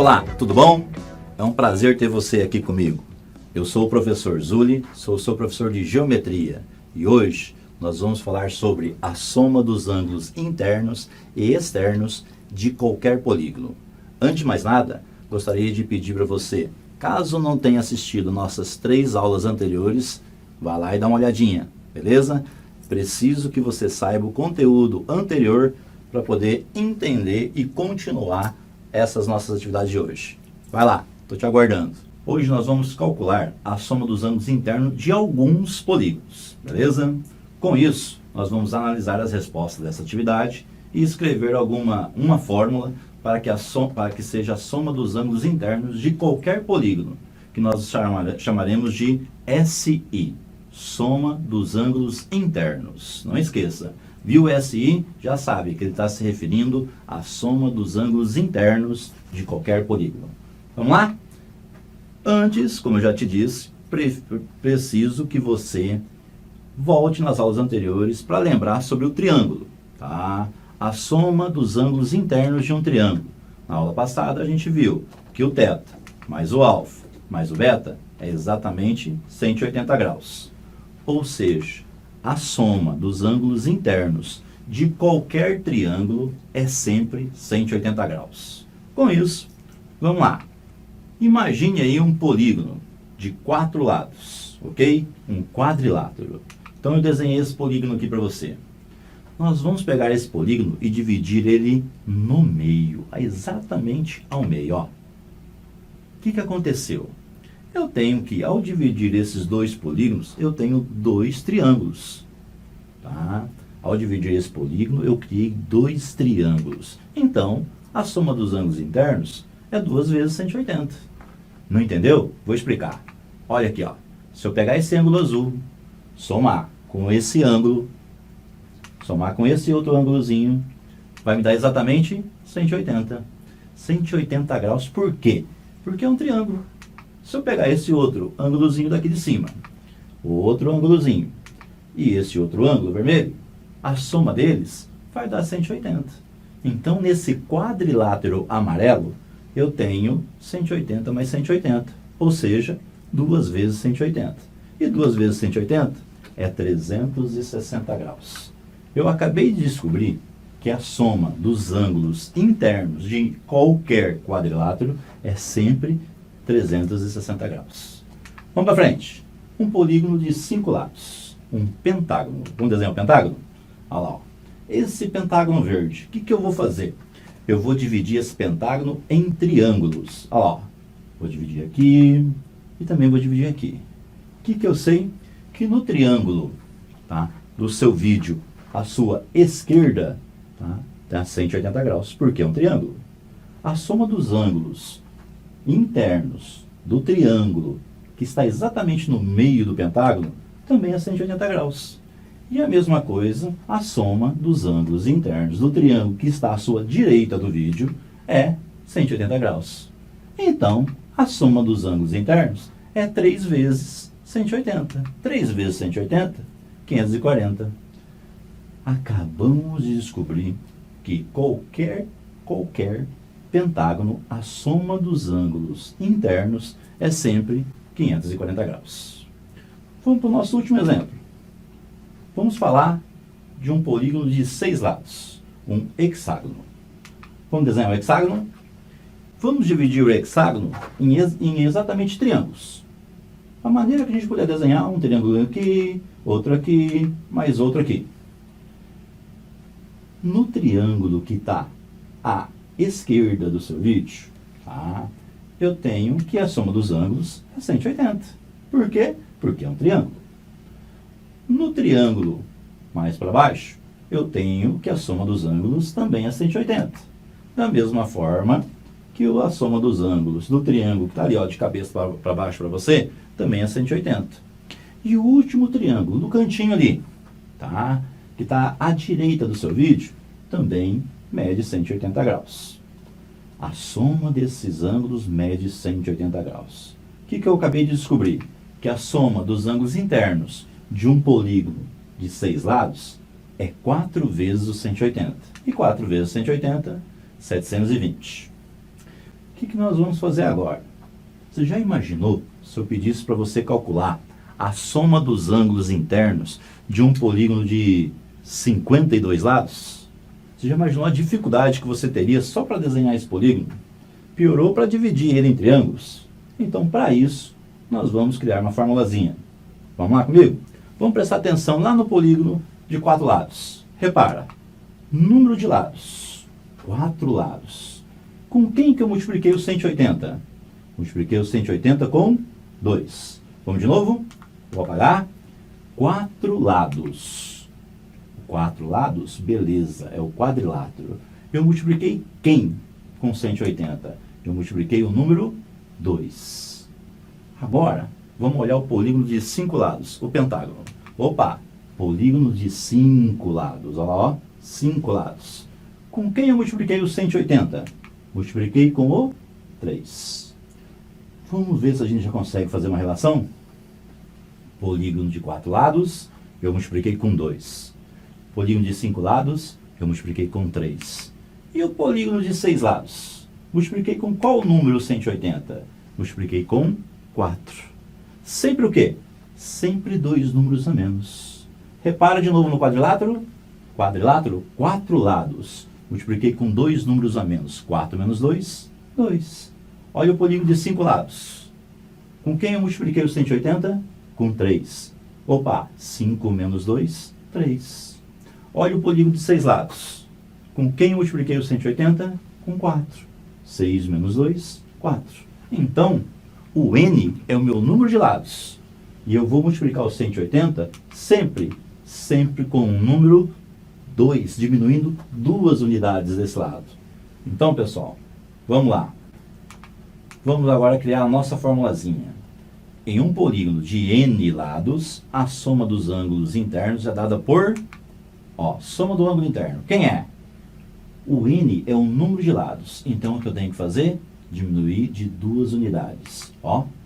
Olá, tudo bom? É um prazer ter você aqui comigo. Eu sou o professor Zuli, sou seu professor de Geometria e hoje nós vamos falar sobre a soma dos ângulos internos e externos de qualquer polígono. Antes de mais nada, gostaria de pedir para você, caso não tenha assistido nossas 3 aulas anteriores, vá lá e dá uma olhadinha, beleza? Preciso que você saiba o conteúdo anterior para poder entender e continuar essas nossas atividades de hoje. Vai lá, estou te aguardando. Hoje nós vamos calcular a soma dos ângulos internos de alguns polígonos, beleza? Com isso, nós vamos analisar as respostas dessa atividade e escrever uma fórmula para que seja a soma dos ângulos internos de qualquer polígono, que nós chamaremos de SI, soma dos ângulos internos. Não esqueça, viu o SI, já sabe que ele está se referindo à soma dos ângulos internos de qualquer polígono. Vamos lá? Antes, como eu já te disse, preciso que você volte nas aulas anteriores para lembrar sobre o triângulo, tá? A soma dos ângulos internos de um triângulo. Na aula passada a gente viu que o θ mais o α mais o β é exatamente 180 graus. Ou seja, a soma dos ângulos internos de qualquer triângulo é sempre 180 graus. Com isso, vamos lá. Imagine aí um polígono de 4 lados, ok? Um quadrilátero. Então eu desenhei esse polígono aqui para você. Nós vamos pegar esse polígono e dividir ele no meio, exatamente ao meio, ó. O que aconteceu? Eu tenho que, ao dividir esses dois polígonos, eu tenho 2 triângulos, tá? Ao dividir esse polígono, eu criei 2 triângulos. Então, a soma dos ângulos internos é 2 vezes 180. Não entendeu? Vou explicar. Olha aqui, ó. Se eu pegar esse ângulo azul, somar com esse ângulo, somar com esse outro ângulozinho, vai me dar exatamente 180. 180 graus, por quê? Porque é um triângulo. Se eu pegar esse outro ângulozinho daqui de cima, o outro ângulozinho e esse outro ângulo vermelho, a soma deles vai dar 180. Então, nesse quadrilátero amarelo, eu tenho 180 mais 180, ou seja, 2 vezes 180. E 2 vezes 180 é 360 graus. Eu acabei de descobrir que a soma dos ângulos internos de qualquer quadrilátero é sempre 360 graus. Vamos para frente. Um polígono de 5 lados. Um pentágono. Vamos desenhar um pentágono? Olha lá, ó. Esse pentágono verde, o que eu vou fazer? Eu vou dividir esse pentágono em triângulos. Olha lá, ó. Vou dividir aqui e também vou dividir aqui. O que eu sei? Que no triângulo, tá, do seu vídeo, à sua esquerda, tá 180 graus, porque é um triângulo. A soma dos ângulos internos do triângulo, que está exatamente no meio do pentágono, também é 180 graus. E a mesma coisa, a soma dos ângulos internos do triângulo que está à sua direita do vídeo é 180 graus. Então, a soma dos ângulos internos é 3 vezes 180. 3 vezes 180, 540. Acabamos de descobrir que qualquer pentágono, a soma dos ângulos internos é sempre 540 graus. Vamos para o nosso último exemplo. Vamos falar de um polígono de 6 lados, um hexágono. Vamos desenhar o hexágono? Vamos dividir o hexágono em exatamente triângulos. A maneira que a gente puder desenhar um triângulo aqui, mais outro aqui. No triângulo que está à esquerda do seu vídeo, tá, eu tenho que a soma dos ângulos é 180. Por quê? Porque é um triângulo. No triângulo mais para baixo, eu tenho que a soma dos ângulos também é 180. Da mesma forma que a soma dos ângulos do triângulo que está ali, ó, de cabeça para baixo para você, também é 180. E o último triângulo, no cantinho ali, tá, que está à direita do seu vídeo, também mede 180 graus. A soma desses ângulos mede 180 graus. O que eu acabei de descobrir? Que a soma dos ângulos internos de um polígono de 6 lados é 4 vezes o 180. E 4 vezes 180, 720. O que nós vamos fazer agora? Você já imaginou se eu pedisse para você calcular a soma dos ângulos internos de um polígono de 52 lados? Você já imaginou a dificuldade que você teria só para desenhar esse polígono? Piorou para dividir ele em triângulos? Então, para isso, nós vamos criar uma formulazinha. Vamos lá comigo? Vamos prestar atenção lá no polígono de 4 lados. Repara, número de lados, 4 lados. Com quem que eu multipliquei o 180? Multipliquei o 180 com 2. Vamos de novo? Vou apagar. 4 lados. 4 lados, beleza, é o quadrilátero. Eu multipliquei quem com 180? Eu multipliquei o número 2. Agora, vamos olhar o polígono de 5 lados, o pentágono. Opa, polígono de 5 lados, olha lá, ó, 5 lados. Com quem eu multipliquei o 180? Multipliquei com o 3. Vamos ver se a gente já consegue fazer uma relação? Polígono de 4 lados, eu multipliquei com 2. Polígono de 5 lados, eu multipliquei com 3. E o polígono de 6 lados? Multipliquei com qual número 180? Multipliquei com 4. Sempre o quê? Sempre 2 números a menos. Repara de novo no quadrilátero. Quadrilátero, 4 lados. Multipliquei com 2 números a menos. 4 menos 2, 2. Olha o polígono de 5 lados. Com quem eu multipliquei o 180? Com 3. Opa, 5 menos 2, 3. Olha o polígono de 6 lados. Com quem eu multipliquei o 180? Com 4. 6 menos 2, 4. Então, o n é o meu número de lados. E eu vou multiplicar o 180 sempre com um número 2, diminuindo 2 unidades desse lado. Então, pessoal, vamos lá. Vamos agora criar a nossa formulazinha. Em um polígono de n lados, a soma dos ângulos internos é dada por... soma do ângulo interno. Quem é? O n é o número de lados. Então, o que eu tenho que fazer? Diminuir de 2 unidades.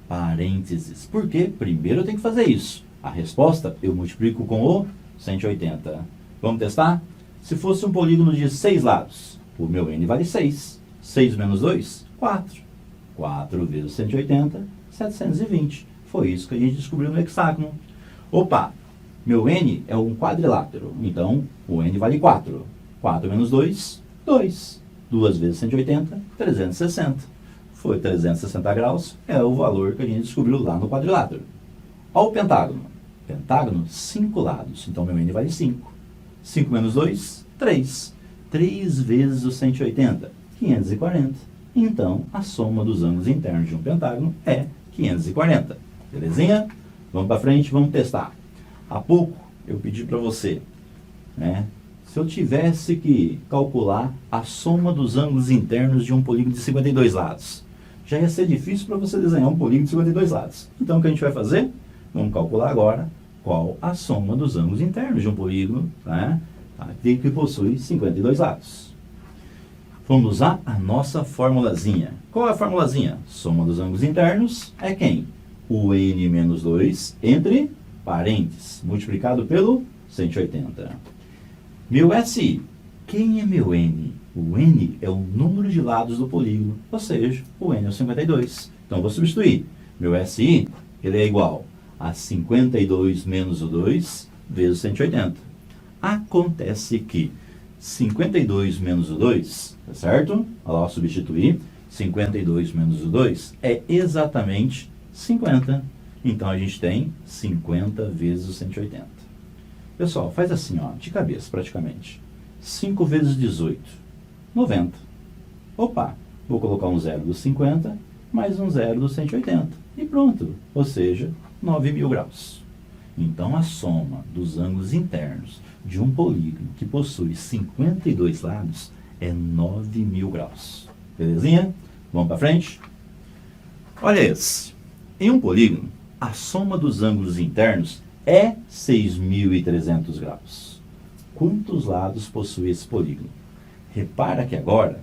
Parênteses. Por quê? Primeiro eu tenho que fazer isso. A resposta eu multiplico com o 180. Vamos testar? Se fosse um polígono de 6 lados, o meu n vale 6. 6 menos 2, 4. 4 vezes 180, 720. Foi isso que a gente descobriu no hexágono. Opa! Meu n é um quadrilátero. Então, o n vale 4. 4 menos 2, 2. 2 vezes 180, 360. Foi 360 graus, é o valor que a gente descobriu lá no quadrilátero. Olha o pentágono. Pentágono, 5 lados. Então, meu n vale 5. 5 menos 2, 3. 3 vezes o 180, 540. Então, a soma dos ângulos internos de um pentágono é 540. Belezinha? Vamos para frente, vamos testar. Há pouco, eu pedi para você, se eu tivesse que calcular a soma dos ângulos internos de um polígono de 52 lados, já ia ser difícil para você desenhar um polígono de 52 lados. Então, o que a gente vai fazer? Vamos calcular agora qual a soma dos ângulos internos de um polígono que possui 52 lados. Vamos usar a nossa formulazinha. Qual é a formulazinha? Soma dos ângulos internos é quem? O n menos 2 entre parênteses, multiplicado pelo 180. Meu SI. Quem é meu n? O n é o número de lados do polígono, ou seja, o n é o 52. Então, vou substituir. Meu SI, ele é igual a 52 menos o 2 vezes 180. Acontece que 52 menos o 2, tá certo? Olha lá, substituir. 52 menos o 2 é exatamente 50. Então, a gente tem 50 vezes o 180. Pessoal, faz assim, de cabeça, praticamente. 5 vezes 18, 90. Opa, vou colocar um zero do 50, mais um zero do 180. E pronto, ou seja, 9.000 graus. Então, a soma dos ângulos internos de um polígono que possui 52 lados é 9.000 graus. Belezinha? Vamos para frente? Olha esse. Em um polígono, a soma dos ângulos internos é 6.300 graus. Quantos lados possui esse polígono? Repara que agora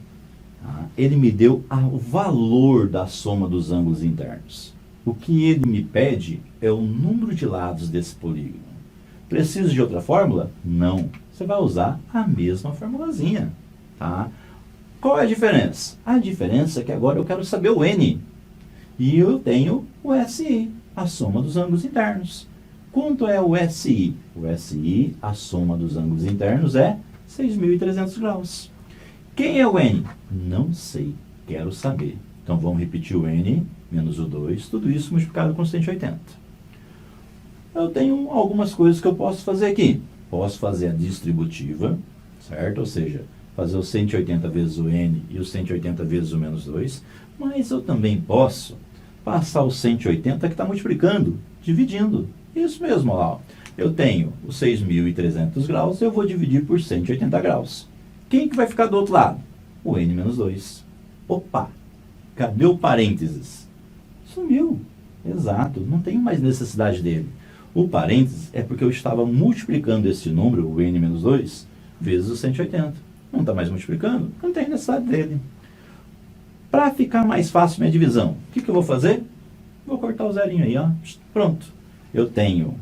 ele me deu o valor da soma dos ângulos internos. O que ele me pede é o número de lados desse polígono. Preciso de outra fórmula? Não. Você vai usar a mesma formulazinha. Qual é a diferença? A diferença é que agora eu quero saber o N. E eu tenho o SI, a soma dos ângulos internos. Quanto é o SI? O SI, a soma dos ângulos internos, é 6.300 graus. Quem é o N? Não sei, quero saber. Então vamos repetir o N menos o 2, tudo isso multiplicado com 180. Eu tenho algumas coisas que eu posso fazer aqui. Posso fazer a distributiva, certo? Ou seja, fazer o 180 vezes o N e o 180 vezes o menos 2. Mas eu também posso passar o 180 que está multiplicando, dividindo. Isso mesmo, olha lá. Eu tenho os 6.300 graus, eu vou dividir por 180 graus. Quem que vai ficar do outro lado? O N menos 2. Opa! Cadê o parênteses? Sumiu. Exato, não tenho mais necessidade dele. O parênteses é porque eu estava multiplicando esse número, o N menos 2, vezes o 180. Não está mais multiplicando? Não tem necessidade dele. Para ficar mais fácil minha divisão, o que eu vou fazer? Vou cortar o zerinho aí, ó. Pronto. Eu tenho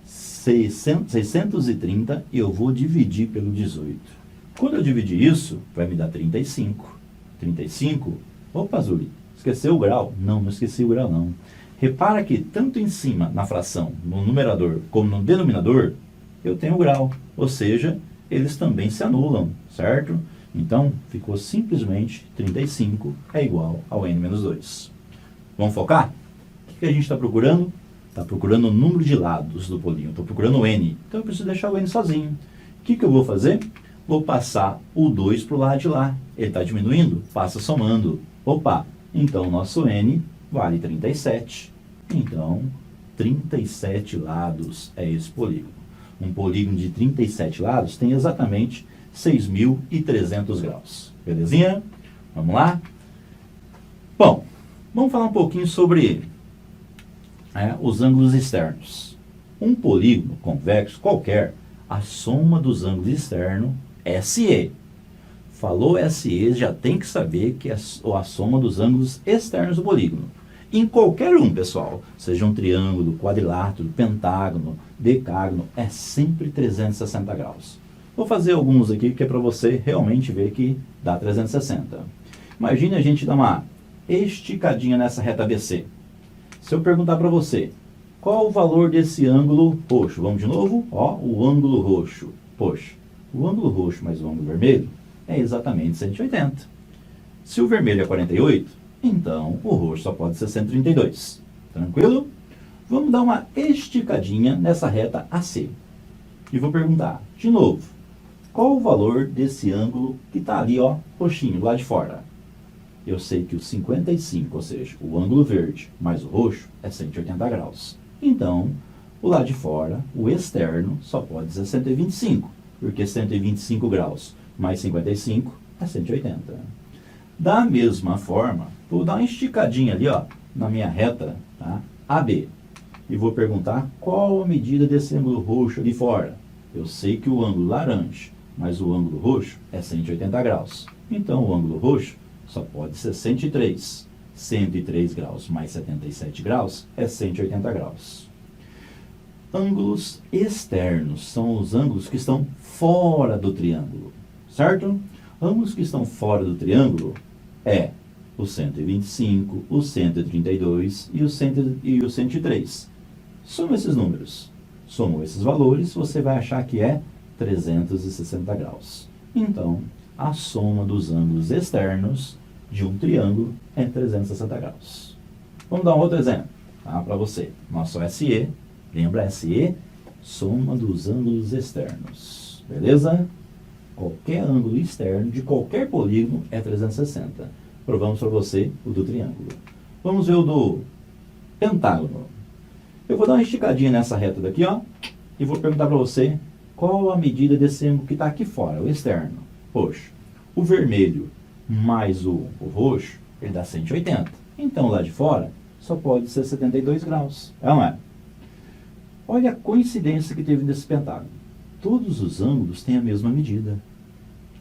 630 e eu vou dividir pelo 18. Quando eu dividir isso, vai me dar 35. 35? Opa, Zuli, esqueceu o grau? Não, não esqueci o grau, não. Repara que tanto em cima, na fração, no numerador, como no denominador, eu tenho o grau. Ou seja, eles também se anulam, certo? Então, ficou simplesmente 35 é igual ao N menos 2. Vamos focar? O que a gente está procurando? Está procurando o número de lados do polígono. Estou procurando o N. Então, eu preciso deixar o N sozinho. O que eu vou fazer? Vou passar o 2 para o lado de lá. Ele está diminuindo? Passa somando. Opa! Então, o nosso N vale 37. Então, 37 lados é esse polígono. Um polígono de 37 lados tem exatamente 6.300 graus. Belezinha? Vamos lá? Bom, vamos falar um pouquinho sobre os ângulos externos. Um polígono convexo qualquer, a soma dos ângulos externos é SE. Falou SE, já tem que saber que é a soma dos ângulos externos do polígono. Em qualquer um, pessoal, seja um triângulo, quadrilátero, pentágono, decágono, é sempre 360 graus. Vou fazer alguns aqui que é para você realmente ver que dá 360. Imagine a gente dar uma esticadinha nessa reta ABC. Se eu perguntar para você, qual o valor desse ângulo roxo? Vamos de novo? Ó, o ângulo roxo. Poxa, o ângulo roxo mais o ângulo vermelho é exatamente 180. Se o vermelho é 48, então o roxo só pode ser 132. Tranquilo? Vamos dar uma esticadinha nessa reta AC. E vou perguntar, de novo, qual o valor desse ângulo que está ali, ó, roxinho, lá de fora? Eu sei que o 55, ou seja, o ângulo verde mais o roxo, é 180 graus. Então, o lado de fora, o externo, só pode ser 125, porque 125 graus mais 55 é 180. Da mesma forma, vou dar uma esticadinha ali, ó, na minha reta, tá? AB. E vou perguntar qual a medida desse ângulo roxo ali fora. Eu sei que o ângulo laranja mais o ângulo roxo é 180 graus. Então, o ângulo roxo só pode ser 103. 103 graus mais 77 graus é 180 graus. Ângulos externos são os ângulos que estão fora do triângulo, certo? Ângulos que estão fora do triângulo é o 125, o 132 e o 103. Soma esses números. Soma esses valores, você vai achar que é 360 graus. Então, a soma dos ângulos externos de um triângulo é 360 graus. Vamos dar um outro exemplo, tá, para você. Nosso SE, lembra SE? Soma dos ângulos externos. Beleza? Qualquer ângulo externo de qualquer polígono é 360. Provamos para você o do triângulo. Vamos ver o do pentágono. Eu vou dar uma esticadinha nessa reta daqui, ó, e vou perguntar para você qual a medida desse ângulo que está aqui fora, o externo. Poxa, o vermelho mais o roxo, ele dá 180. Então, lá de fora, só pode ser 72 graus. É ou não é? Olha a coincidência que teve nesse pentágono. Todos os ângulos têm a mesma medida,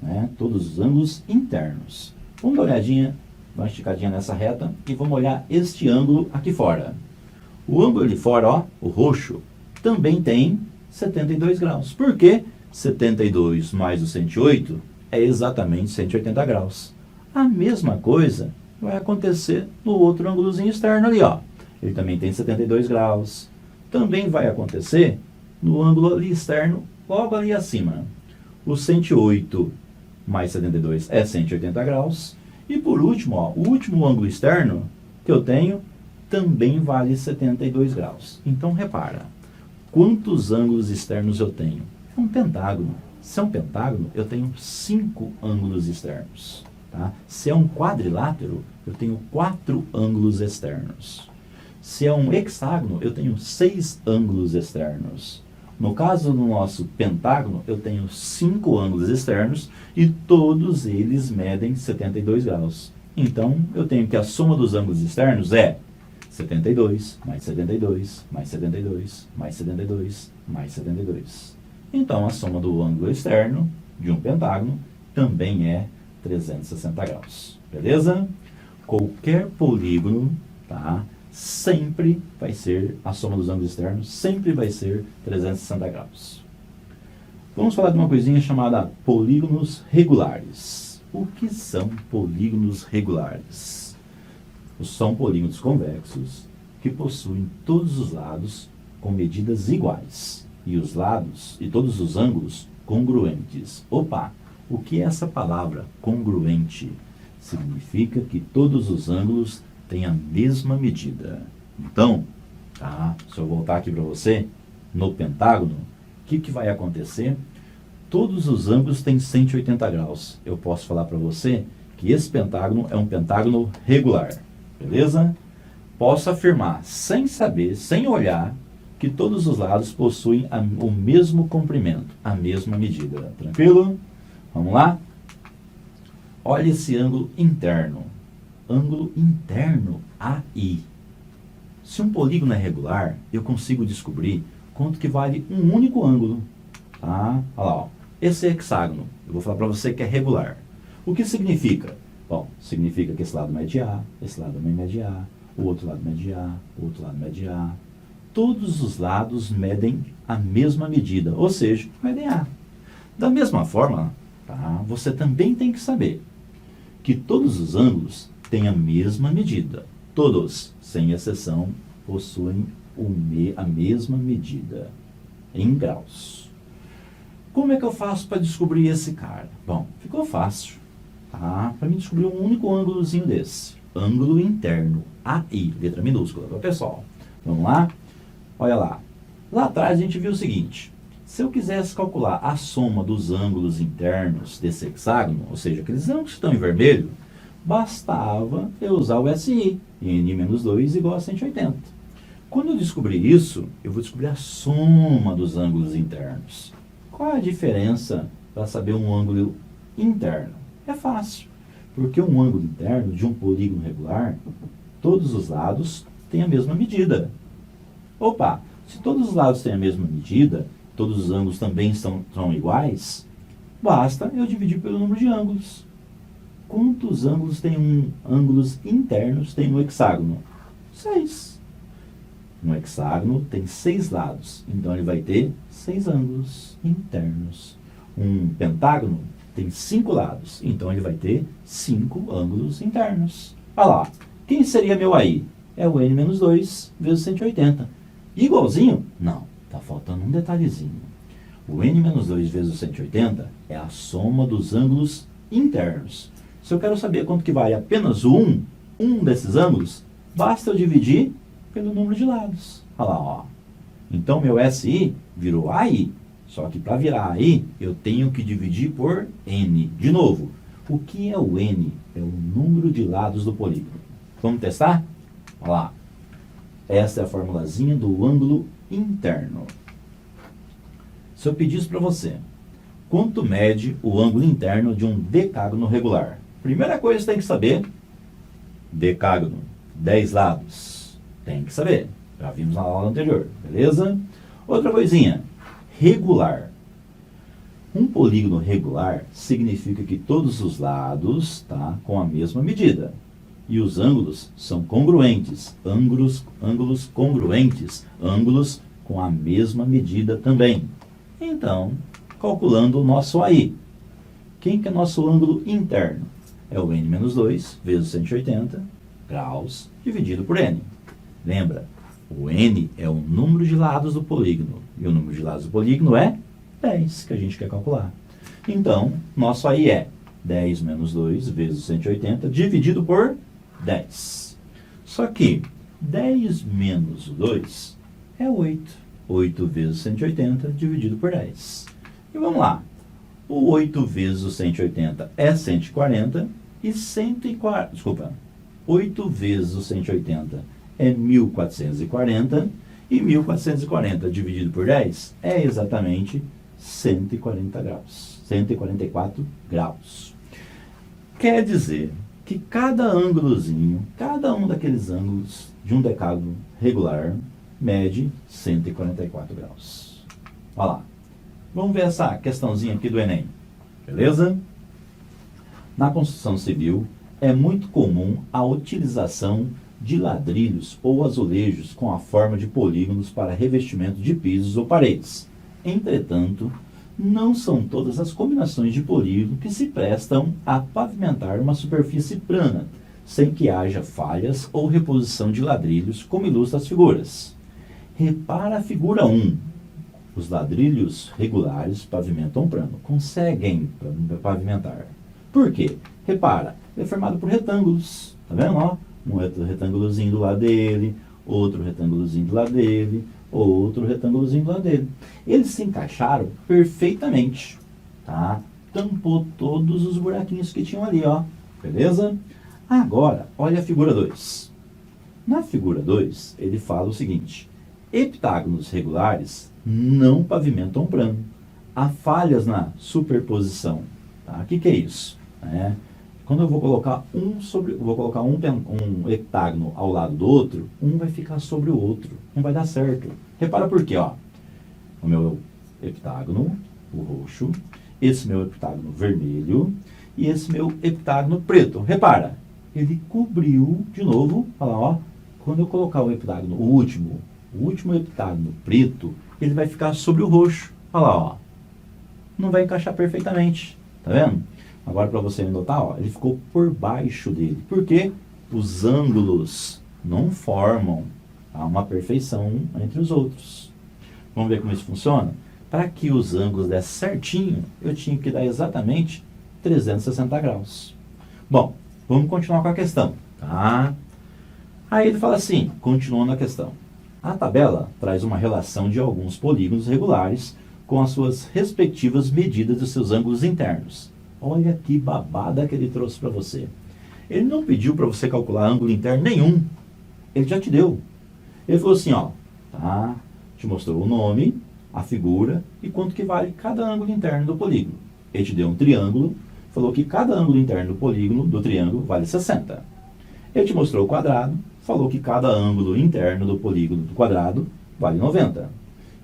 né? Todos os ângulos internos. Vamos dar uma olhadinha, dar uma esticadinha nessa reta e vamos olhar este ângulo aqui fora. O ângulo ali fora, ó, o roxo, também tem 72 graus. Por quê? 72 mais o 108 é exatamente 180 graus. A mesma coisa vai acontecer no outro ângulozinho externo ali, ó. Ele também tem 72 graus. Também vai acontecer no ângulo ali externo, logo ali acima. O 108 mais 72 é 180 graus. E por último, ó, o último ângulo externo que eu tenho também vale 72 graus. Então, repara, quantos ângulos externos eu tenho? É um pentágono. Se é um pentágono, eu tenho 5 ângulos externos. Tá? Se é um quadrilátero, eu tenho 4 ângulos externos. Se é um hexágono, eu tenho 6 ângulos externos. No caso do nosso pentágono, eu tenho 5 ângulos externos e todos eles medem 72 graus. Então, eu tenho que a soma dos ângulos externos é 72, mais 72, mais 72, mais 72, mais 72. Então, a soma do ângulo externo de um pentágono também é 360 graus. Beleza? Qualquer polígono, tá? Sempre vai ser, a soma dos ângulos externos sempre vai ser 360 graus. Vamos falar de uma coisinha chamada polígonos regulares. O que são polígonos regulares? São polígonos convexos que possuem todos os lados com medidas iguais e os lados e todos os ângulos congruentes. Opa, o que é essa palavra congruente? Significa que todos os ângulos têm a mesma medida. Então, tá, se eu voltar aqui para você, no pentágono, o que vai acontecer? Todos os ângulos têm 180 graus. Eu posso falar para você que esse pentágono é um pentágono regular. Beleza? Posso afirmar, sem saber, sem olhar, que todos os lados possuem o mesmo comprimento, a mesma medida. Tranquilo? Vamos lá? Olha esse ângulo interno. Ângulo interno AI. Se um polígono é regular, eu consigo descobrir quanto que vale um único ângulo. Tá? Olha lá, ó. Esse hexágono, eu vou falar para você que é regular. O que significa? Bom, significa que esse lado mede A, esse lado também mede A, o outro lado mede A, o outro lado mede A. Todos os lados medem a mesma medida, ou seja, medem A. Da mesma forma, tá, você também tem que saber que todos os ângulos têm a mesma medida. Todos, sem exceção, possuem a mesma medida em graus. Como é que eu faço para descobrir esse cara? Bom, ficou fácil. Tá? Para mim descobrir um único ângulozinho desse. Ângulo interno, AI, letra minúscula, tá, pessoal? Vamos lá? Olha lá. Lá atrás a gente viu o seguinte. Se eu quisesse calcular a soma dos ângulos internos desse hexágono, ou seja, aqueles ângulos que estão em vermelho, bastava eu usar o SI, n menos 2 igual a 180. Quando eu descobrir isso, eu vou descobrir a soma dos ângulos internos. Qual é a diferença para saber um ângulo interno? É fácil, porque um ângulo interno de um polígono regular, todos os lados têm a mesma medida. Opa, se todos os lados têm a mesma medida, todos os ângulos também são iguais, basta eu dividir pelo número de ângulos. Quantos ângulos ângulos internos tem no hexágono? 6. No hexágono tem 6 lados, então ele vai ter 6 ângulos internos. Um pentágono tem 5 lados, então ele vai ter 5 ângulos internos. Olha lá, quem seria meu AI? É o n menos 2 vezes 180. Igualzinho? Não, está faltando um detalhezinho. O n menos 2 vezes 180 é a soma dos ângulos internos. Se eu quero saber quanto que vale apenas um desses ângulos, basta eu dividir pelo número de lados. Olha lá, ó. Então, meu SI virou AI. Só que para virar AI, eu tenho que dividir por N. De novo, o que é o N? É o número de lados do polígono. Vamos testar? Olha lá. Essa é a formulazinha do ângulo interno. Se eu pedisse para você, quanto mede o ângulo interno de um decágono regular? Primeira coisa que você tem que saber, decágono, 10 lados. Tem que saber. Já vimos na aula anterior, beleza? Outra coisinha, regular. Um polígono regular significa que todos os lados tá com a mesma medida. E os ângulos são congruentes. Ângulos congruentes. Ângulos com a mesma medida também. Então, calculando o nosso AI. Quem que é nosso ângulo interno? É o n menos 2 vezes 180 graus dividido por n. Lembra, o n é o número de lados do polígono. E o número de lados do polígono é 10, que a gente quer calcular. Então, nosso aí é 10 menos 2 vezes 180 dividido por 10. Só que 10 menos 2 é 8. 8 vezes 180 dividido por 10. E vamos lá. O 8 vezes o 180 é 140 e 140... Desculpa. 8 vezes o 180 é 1440 e 1440 dividido por 10 é exatamente 140 graus. 144 graus. Quer dizer que cada ângulozinho, cada um daqueles ângulos de um decágono regular mede 144 graus. Olha lá. Vamos ver essa questãozinha aqui do Enem. Beleza? Na construção civil, é muito comum a utilização de ladrilhos ou azulejos com a forma de polígonos para revestimento de pisos ou paredes. Entretanto, não são todas as combinações de polígono que se prestam a pavimentar uma superfície plana, sem que haja falhas ou reposição de ladrilhos, como ilustra as figuras. Repara a figura 1. Os ladrilhos regulares pavimentam plano. Conseguem pavimentar. Por quê? Repara, ele é formado por retângulos. Tá vendo? Ó, um retângulozinho do lado dele, outro retângulozinho do lado dele, outro retângulozinho do lado dele. Eles se encaixaram perfeitamente. Tá? Tampou todos os buraquinhos que tinham ali, ó. Beleza? Agora, olha a figura 2. Na figura 2, ele fala o seguinte: heptágonos regulares não pavimentam plano. Há falhas na superposição. Tá? O que é isso? Quando eu vou colocar um heptágono ao lado do outro, um vai ficar sobre o outro. Não vai dar certo. Repara por quê? Ó. O meu heptágono, o roxo, esse meu heptágono vermelho e esse meu heptágono preto. Repara, ele cobriu de novo. Olha lá, ó. Quando eu colocar o heptágono, o último heptágono preto, ele vai ficar sobre o roxo. Olha lá, ó. Não vai encaixar perfeitamente. Tá vendo? Agora, para você notar, ó, ele ficou por baixo dele. Por quê? Os ângulos não formam uma perfeição entre os outros. Vamos ver como isso funciona? Para que os ângulos dessem certinho, eu tinha que dar exatamente 360 graus. Bom, vamos continuar com a questão. Tá? Aí ele fala assim, continuando a questão. A tabela traz uma relação de alguns polígonos regulares com as suas respectivas medidas dos seus ângulos internos. Olha que babada que ele trouxe para você. Ele não pediu para você calcular ângulo interno nenhum. Ele já te deu. Ele falou assim, ó, tá? Te mostrou o nome, a figura e quanto que vale cada ângulo interno do polígono. Ele te deu um triângulo, falou que cada ângulo interno do polígono, do triângulo, vale 60. Ele te mostrou o quadrado, falou que cada ângulo interno do polígono do quadrado vale 90.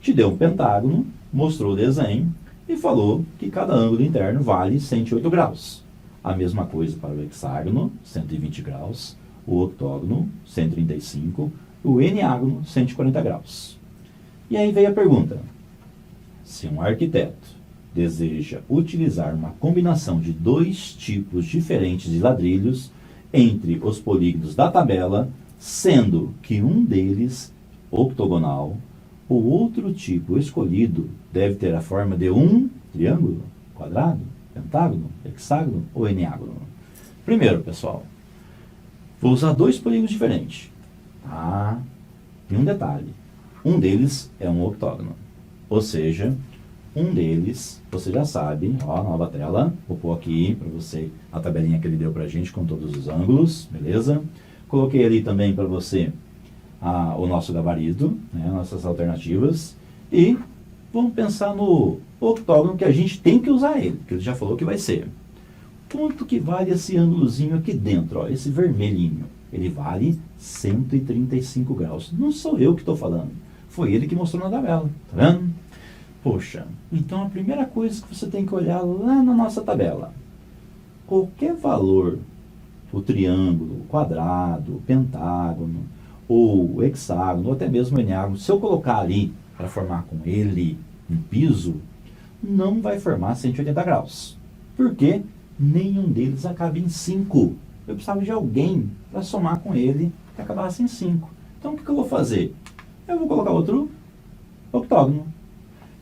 Te deu um pentágono, mostrou o desenho e falou que cada ângulo interno vale 108 graus. A mesma coisa para o hexágono, 120 graus, o octógono, 135, o eneágono, 140 graus. E aí veio a pergunta: se um arquiteto deseja utilizar uma combinação de dois tipos diferentes de ladrilhos entre os polígonos da tabela, sendo que um deles octogonal, o outro tipo escolhido deve ter a forma de um triângulo, quadrado, pentágono, hexágono ou eneágono. Primeiro, pessoal, vou usar dois polígonos diferentes. Tá? E um detalhe, um deles é um octógono. Ou seja, um deles, você já sabe, ó, nova tela, vou pôr aqui para você a tabelinha que ele deu para a gente com todos os ângulos, beleza? Coloquei ali também para você o nosso gabarito, né, nossas alternativas, e vamos pensar no octógono que a gente tem que usar ele, que ele já falou que vai ser. Quanto que vale esse ângulozinho aqui dentro, ó, esse vermelhinho? Ele vale 135 graus. Não sou eu que estou falando, foi ele que mostrou na tabela, tá vendo? Poxa, então a primeira coisa que você tem que olhar lá na nossa tabela, qualquer valor, o triângulo, o quadrado, o pentágono, ou o hexágono, ou até mesmo o eneágono, se eu colocar ali para formar com ele um piso, não vai formar 180 graus. porque nenhum deles acaba em 5. Eu precisava de alguém para somar com ele que acabasse em 5. Então, o que eu vou fazer? Eu vou colocar outro octógono.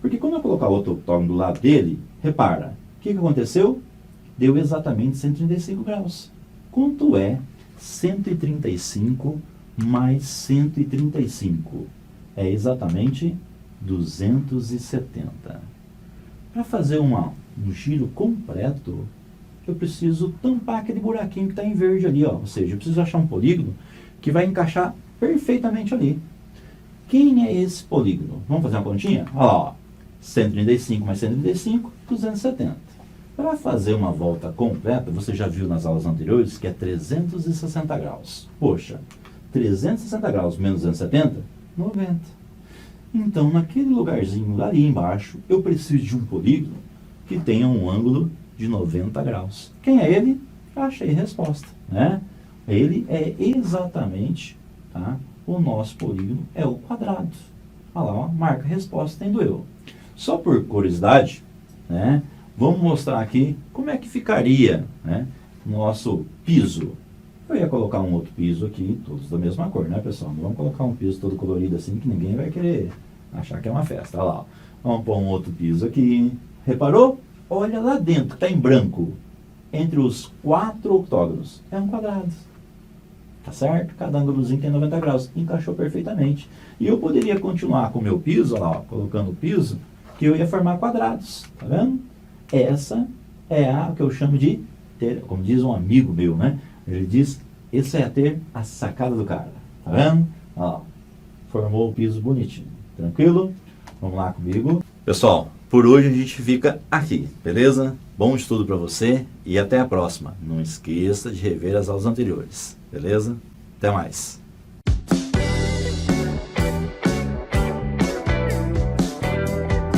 Porque quando eu colocar outro octógono do lado dele, repara, o que aconteceu? Deu exatamente 135 graus. Quanto é 135 mais 135? É exatamente 270. Para fazer um giro completo, eu preciso tampar aquele buraquinho que está em verde ali, ó. Ou seja, eu preciso achar um polígono que vai encaixar perfeitamente ali. Quem é esse polígono? Vamos fazer uma continha? Olha lá, ó. 135 mais 135, 270. Para fazer uma volta completa, você já viu nas aulas anteriores que é 360 graus. Poxa, 360 graus menos 270, 90. Então, naquele lugarzinho ali embaixo, eu preciso de um polígono que tenha um ângulo de 90 graus. Quem é ele? Achei a resposta, né? Ele é exatamente, tá? O nosso polígono é o quadrado. Olha lá, ó, marca a resposta, tendo eu. Só por curiosidade, né? Vamos mostrar aqui como é que ficaria, né, o nosso piso. Eu ia colocar um outro piso aqui, todos da mesma cor, né, pessoal? Não vamos colocar um piso todo colorido assim, que ninguém vai querer achar que é uma festa. Olha lá, ó. Vamos pôr um outro piso aqui. Reparou? Olha lá dentro, está em branco. Entre os 4 octógonos, é um quadrado. Tá certo? Cada ângulozinho tem 90 graus. Encaixou perfeitamente. E eu poderia continuar com o meu piso, olha lá, ó, colocando o piso, que eu ia formar quadrados. Tá vendo? Essa é a que eu chamo de ter, como diz um amigo meu, né? Ele diz, esse é ter a sacada do cara. Tá vendo? Ó, formou o piso bonitinho. Tranquilo? Vamos lá comigo. Pessoal, por hoje a gente fica aqui, beleza? Bom estudo para você e até a próxima. Não esqueça de rever as aulas anteriores, beleza? Até mais.